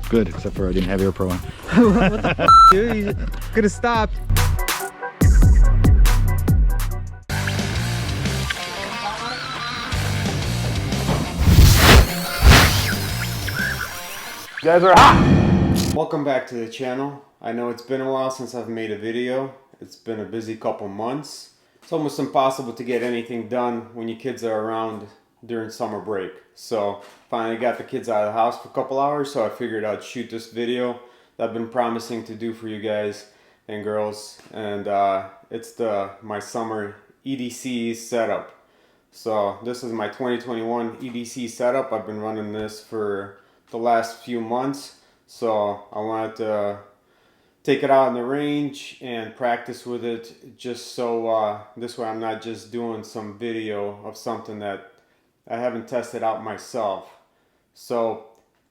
Good, except for I didn't have AirPro on. What the f, dude? You could have stopped. You guys are hot! Welcome back to the channel. I know it's been a while since I've made a video. It's been a busy couple months. It's almost impossible to get anything done when your kids are around during summer break. So finally got the kids out of the house for a couple hours, so I figured I'd shoot this video that I've been promising to do for you guys and girls. And it's my summer EDC setup. So this is my 2021 EDC setup. I've been running this for the last few months, so I wanted to take it out in the range and practice with it, just so this way I'm not just doing some video of something that I haven't tested out myself. So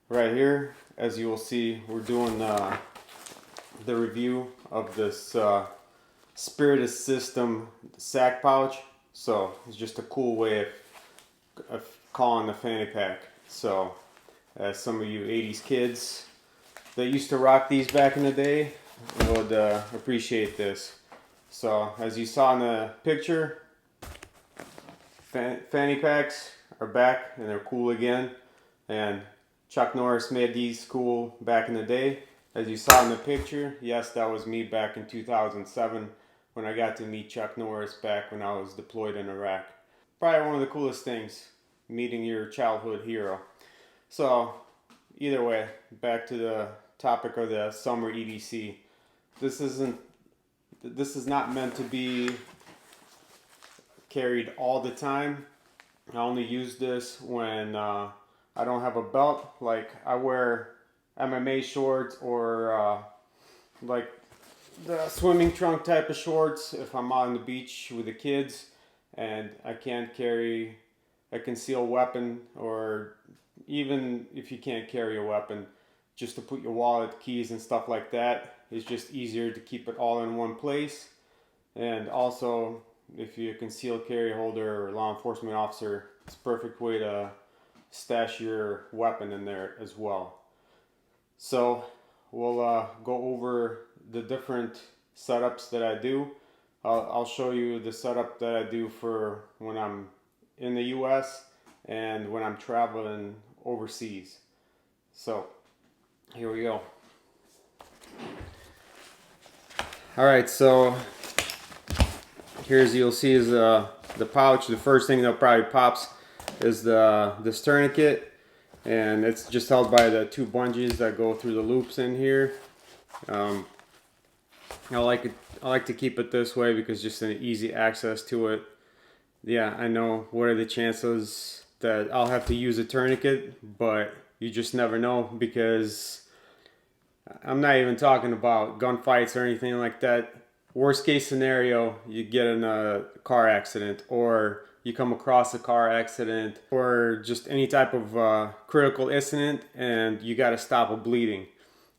right here, as you will see, we're doing the review of this Spiritus system sack pouch. So it's just a cool way of calling the fanny pack. So as some of you 80s kids that used to rock these back in the day would appreciate this. So as you saw in the picture, fanny packs are back and they're cool again. And Chuck Norris made these cool back in the day. As you saw in the picture, yes, that was me back in 2007 when I got to meet Chuck Norris back when I was deployed in Iraq. Probably one of the coolest things, meeting your childhood hero. So either way, back to the topic of the summer EDC. This is not meant to be carried all the time. I only use this when I don't have a belt. Like I wear MMA shorts or like the swimming trunk type of shorts if I'm out on the beach with the kids and I can't carry a concealed weapon, or even if you can't carry a weapon, just to put your wallet, keys and stuff like that. It's just easier to keep it all in one place. And also, if you're a concealed carry holder or law enforcement officer, it's a perfect way to stash your weapon in there as well. So we'll go over the different setups that I do. I'll show you the setup that I do for when I'm in the US and when I'm traveling overseas. So here we go. Alright, so here's, you'll see is the pouch. The first thing that probably pops is this tourniquet, and it's just held by the two bungees that go through the loops in here. I like to keep it this way because just an easy access to it. Yeah, I know what are the chances that I'll have to use a tourniquet, but you just never know, because I'm not even talking about gunfights or anything like that. Worst case scenario, you get in a car accident, or you come across a car accident, or just any type of critical incident and you got to stop a bleeding.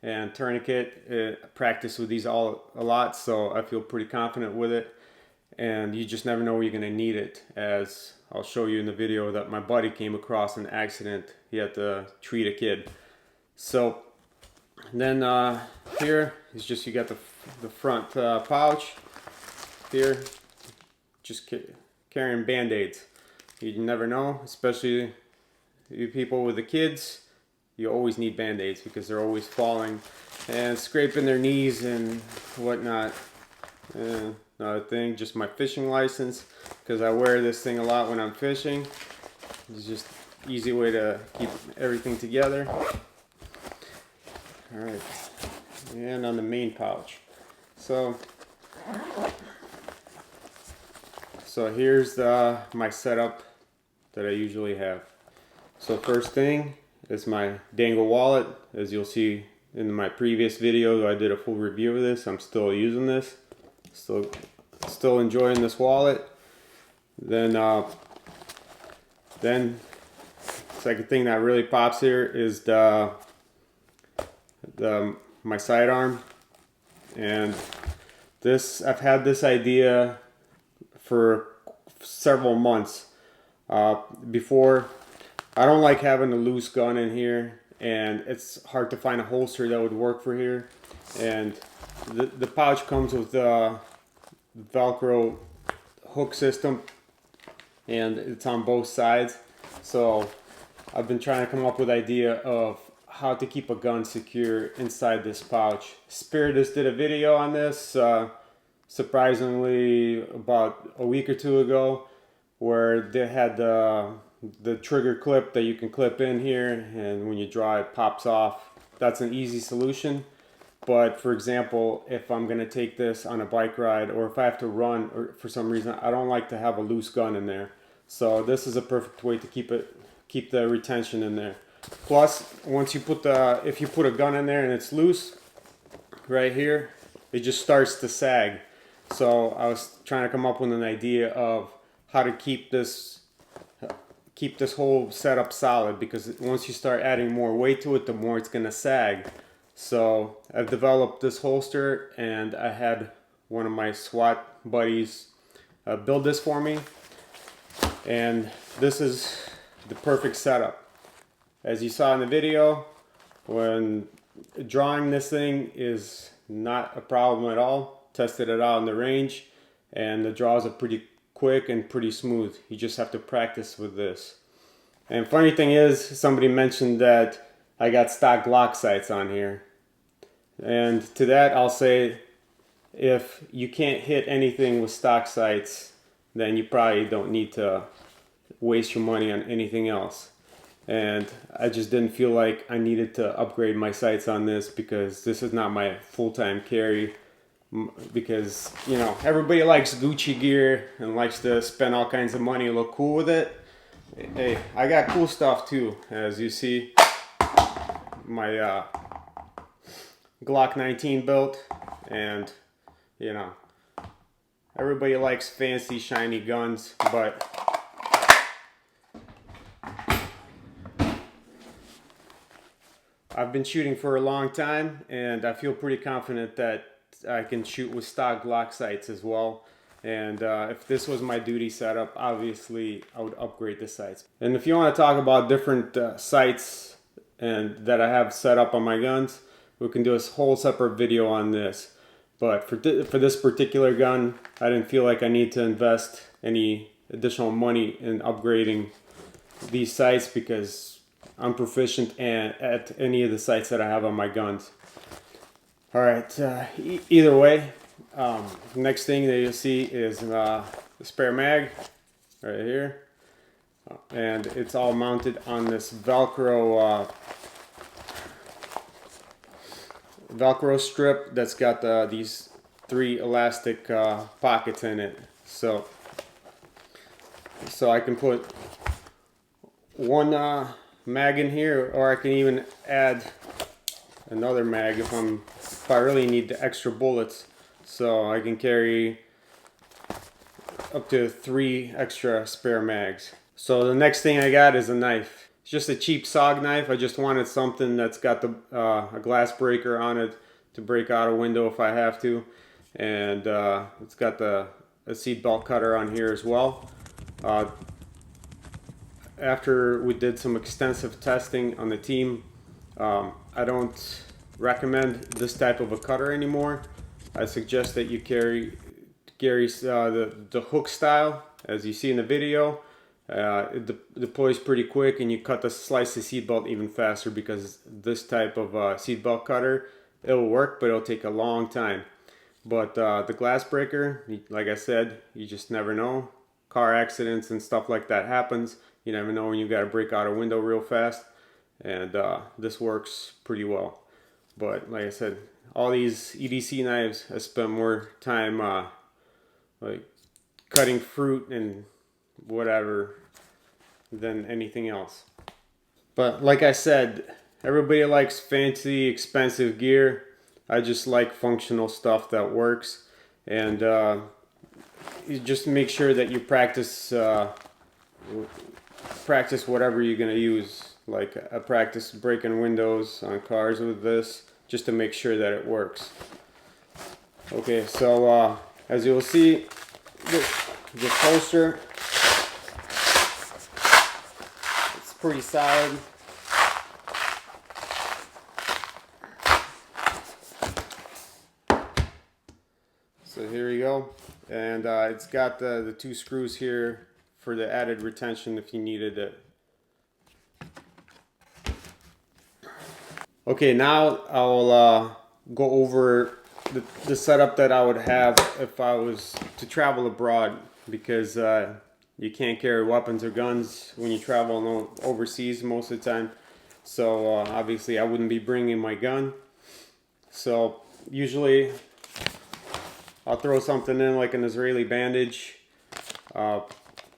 And tourniquet, practice with these a lot, so I feel pretty confident with it. And you just never know where you're going to need it, as I'll show you in the video that my buddy came across an accident. He had to treat a kid. So then here is just, you got the front pouch here, just carrying band-aids. You never know, especially you people with the kids, you always need band-aids because they're always falling and scraping their knees and whatnot. Another thing, just my fishing license, because I wear this thing a lot when I'm fishing. It's just an easy way to keep everything together. Alright, and on the main pouch. So here's my setup that I usually have. So first thing is my dangle wallet. As you'll see in my previous video, I did a full review of this. I'm still using this. Still enjoying this wallet. Then second thing that really pops here is my sidearm. And this, I've had this idea for several months. Before, I don't like having a loose gun in here, and it's hard to find a holster that would work for here. And the pouch comes with a Velcro hook system, and it's on both sides. So I've been trying to come up with an idea of how to keep a gun secure inside this pouch. Spiritus did a video on this surprisingly about a week or two ago, where they had the trigger clip that you can clip in here, and when you draw it pops off. That's an easy solution. But for example, if I'm gonna take this on a bike ride, or if I have to run, or for some reason I don't like to have a loose gun in there, so this is a perfect way to keep the retention in there. Plus, once you put if you put a gun in there and it's loose right here, it just starts to sag. So I was trying to come up with an idea of how to keep this whole setup solid, because once you start adding more weight to it, the more it's gonna sag. So I've developed this holster, and I had one of my SWAT buddies build this for me, and this is the perfect setup. As you saw in the video, when drawing this thing is not a problem at all. Tested it out in the range, and the draws are pretty quick and pretty smooth. You just have to practice with this. And funny thing is, somebody mentioned that I got stock Glock sights on here. And to that I'll say, if you can't hit anything with stock sights, then you probably don't need to waste your money on anything else. And I just didn't feel like I needed to upgrade my sights on this, because this is not my full-time carry. Because, you know, everybody likes Gucci gear and likes to spend all kinds of money and look cool with it. Hey, I got cool stuff too. As you see, my Glock 19 belt, and you know, everybody likes fancy shiny guns, but I've been shooting for a long time, and I feel pretty confident that I can shoot with stock Glock sights as well. And if this was my duty setup, obviously I would upgrade the sights. And if you want to talk about different sights and that I have set up on my guns, we can do a whole separate video on this. But for this particular gun, I didn't feel like I need to invest any additional money in upgrading these sights, because I'm proficient at any of the sights that I have on my guns. Alright, either way, next thing that you'll see is the spare mag right here. And it's all mounted on this Velcro strip that's got these 3 elastic pockets in it. So I can put one mag in here, or I can even add another mag if I really need the extra bullets. So I can carry up to 3 extra spare mags. So the next thing I got is a knife. It's just a cheap SOG knife. I just wanted something that's got a glass breaker on it to break out a window if I have to, and it's got a seat belt cutter on here as well. After we did some extensive testing on the team, I don't recommend this type of a cutter anymore. I suggest that you carry the hook style, as you see in the video. It deploys pretty quick, and you slice the seat belt even faster, because this type of seat belt cutter, it'll work, but it'll take a long time. But the glass breaker, like I said, you just never know. Car accidents and stuff like that happens. You never know when you got to break out a window real fast, and this works pretty well. But like I said, all these EDC knives, I spend more time like cutting fruit and whatever than anything else. But like I said, everybody likes fancy, expensive gear. I just like functional stuff that works, and you just make sure that you practice whatever you're gonna use. Like I practice breaking windows on cars with this, just to make sure that it works. Okay, so as you'll see, this holster, it's pretty solid. you go. And it's got the 2 screws here for the added retention if you needed it. Okay, now I'll go over the setup that I would have if I was to travel abroad, because you can't carry weapons or guns when you travel overseas most of the time. So obviously I wouldn't be bringing my gun. So usually I'll throw something in like an Israeli bandage. I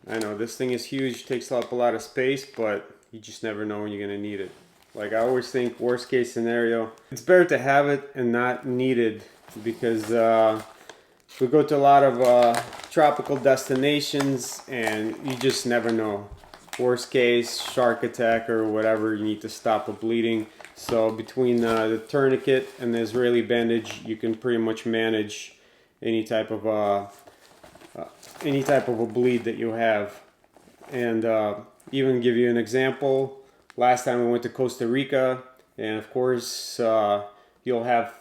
know this thing is huge, takes up a lot of space, but you just never know when you're gonna need it. Like I always think worst case scenario, it's better to have it and not need it, because we go to a lot of tropical destinations and you just never know. Worst case, shark attack or whatever, you need to stop the bleeding. So between the tourniquet and the Israeli bandage, you can pretty much manage any type of a bleed that you have. And even give you an example. Last time we went to Costa Rica, and of course you'll have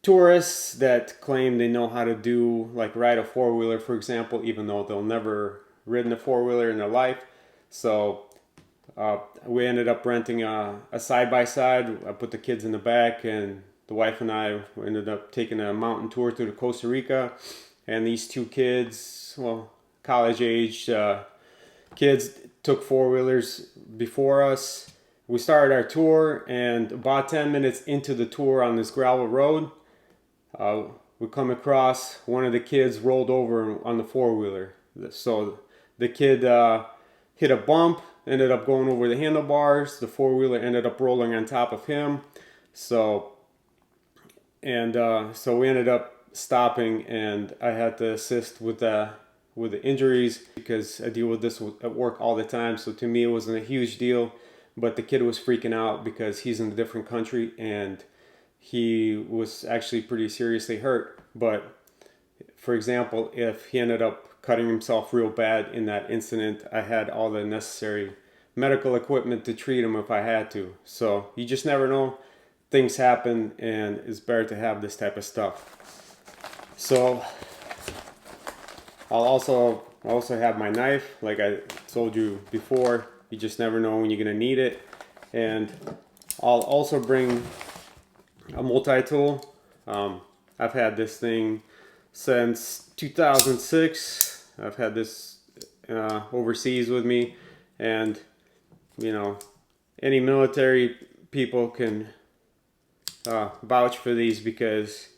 tourists that claim they know how to do, like ride a 4-wheeler, for example, even though they'll never ridden a 4-wheeler in their life. So we ended up renting a side-by-side. I put the kids in the back, and the wife and I ended up taking a mountain tour through Costa Rica. And these 2 kids, well, college-age kids, took 4-wheelers before us. We started our tour, and about 10 minutes into the tour on this gravel road, we come across one of the kids rolled over on the 4-wheeler. So the kid hit a bump, ended up going over the handlebars. The 4-wheeler ended up rolling on top of him. So we ended up stopping, and I had to assist with the injuries, because I deal with this at work all the time. So to me it wasn't a huge deal, but the kid was freaking out because he's in a different country and he was actually pretty seriously hurt. But for example, if he ended up cutting himself real bad in that incident, I had all the necessary medical equipment to treat him if I had to. So you just never know. Things happen, and it's better to have this type of stuff. So I'll also have my knife, like I told you before. You just never know when you're gonna need it. And I'll also bring a multi-tool. I've had this thing since 2006. I've had this overseas with me, and you know, any military people can vouch for these, because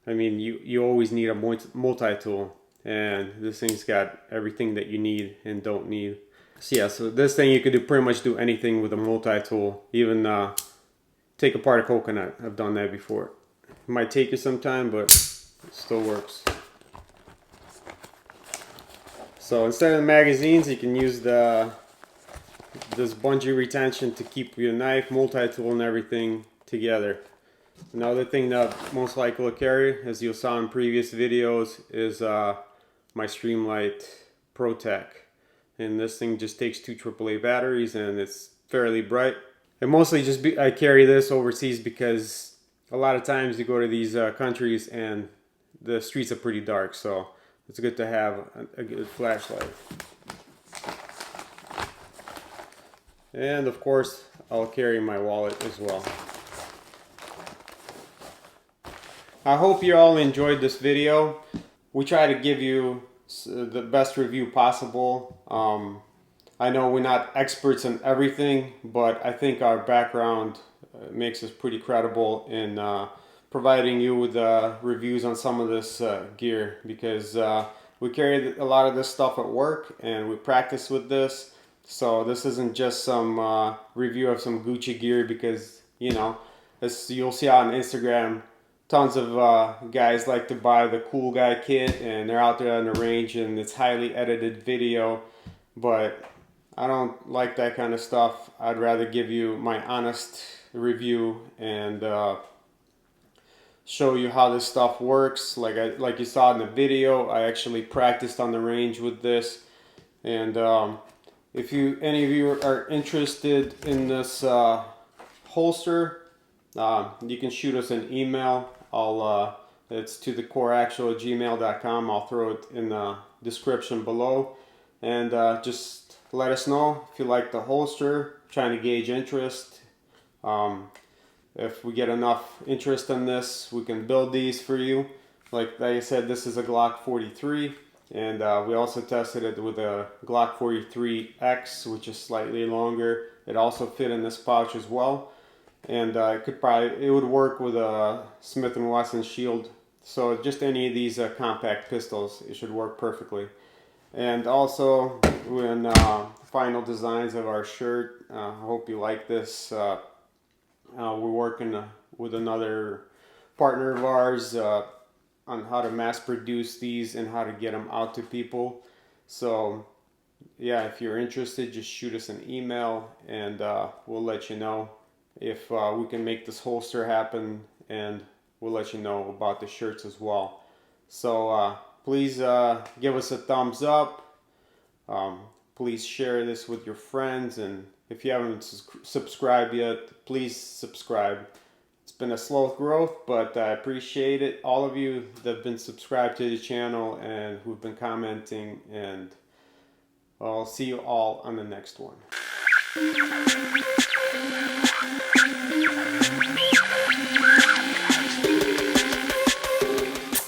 I mean you always need a multi-tool. And this thing's got everything that you need and don't need. So yeah, so this thing you could pretty much do anything with a multi-tool. Even take apart a coconut. I've done that before. It might take you some time, but it still works. So instead of the magazines, you can use this bungee retention to keep your knife, multi-tool, and everything together. Another thing that most likely will carry, as you saw in previous videos, is my Streamlight ProTech. And this thing just takes 2 AAA batteries, and it's fairly bright. And mostly I carry this overseas because a lot of times you go to these countries and the streets are pretty dark, so it's good to have a good flashlight. And of course I'll carry my wallet as well. I hope you all enjoyed this video. We try to give you the best review possible. I know we're not experts in everything, but I think our background makes us pretty credible in providing you with reviews on some of this gear, because we carry a lot of this stuff at work and we practice with this. So this isn't just some review of some Gucci gear, because you know, you'll see on Instagram, tons of guys like to buy the cool guy kit and they're out there on the range and it's highly edited video, but I don't like that kind of stuff. I'd rather give you my honest review and show you how this stuff works. Like you saw in the video, I actually practiced on the range with this. And if any of you are interested in this holster, you can shoot us an email. I'll It's to the coreactual@gmail.com. I'll throw it in the description below. And just let us know if you like the holster. Trying to gauge interest. If we get enough interest in this, we can build these for you. Like I said, this is a Glock 43. And we also tested it with a Glock 43X, which is slightly longer. It also fit in this pouch as well. And it would work with a Smith & Wesson Shield. So just any of these compact pistols, it should work perfectly. And also, when final designs of our shirt, I hope you like this. We're working with another partner of ours on how to mass produce these and how to get them out to people. So yeah, if you're interested, just shoot us an email and we'll let you know if we can make this holster happen, and we'll let you know about the shirts as well. So please give us a thumbs up. Please share this with your friends, and if you haven't subscribed yet, please subscribe. It's been a slow growth, but I appreciate it. All of you that have been subscribed to the channel and who've been commenting, and I'll see you all on the next one.